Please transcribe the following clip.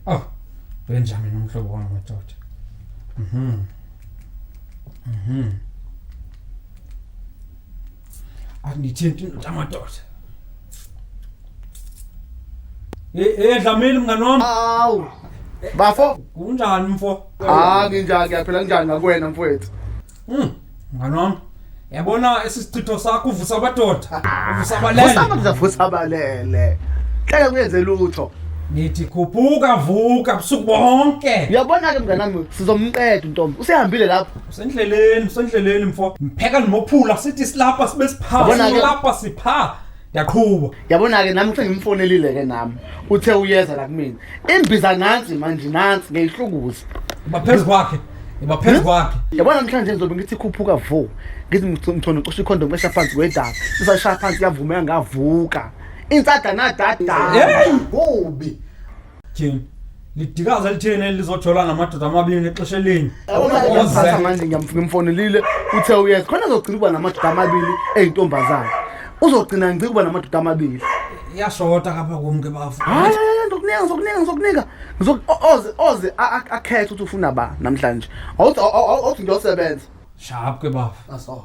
Oh, benjani nomhlobo wami madoda. Angithinti amadoda. Dlamini mngani wami. Awu. Bafo, Kunjani mfo? nginjani ngiyaphila kanjani ngakuwena mfowethu? Mngani wami. Yabona esisithitho sakho uvusa abadoda. Uvusa abalele. Usabavusa abalele. Hleke kuyenze lutho. Nithi khuphuka vuka busuku bonke. Uyabona ke mngani wami sizomqeda untombi. Usehambile lapho. Usendleleni mfo. Mpheka nomophula sithi silapha sibe sipha. Silapha sipha. Yaqhuba. Yabona ke nami ngimfonelile ke nami. Uthe uyeza la kumina. Imbiza nansi manje nansi ngeyihlukuza. Baphezulu kwakhe. Phezu kwakhe. Yabona namhlanje ngizobe ngithi khuphuka vo. Ngithi ngithona uqosha ikhondom esha phansi kwedaba. Sisashaya phansi yavumeka ngavuka. Insada nadada. Hey! Kubi. Thini? Lidikaza lithene lizojola namadoda amabili ngexesha elinye. Yabona manje ngimfonelile uthe uyeza. Khona uzogcina kuba namadoda amabili eyintombazana. Uzogcina ngicike kuba namadoda amabili. Iyashota kapha kumke bafu. Hayi ngizokunika. Oze akhethe ukuthi ufuna ba namhlanje. Awuthi ngiyosebenza. Sharp ke bafu. Aso.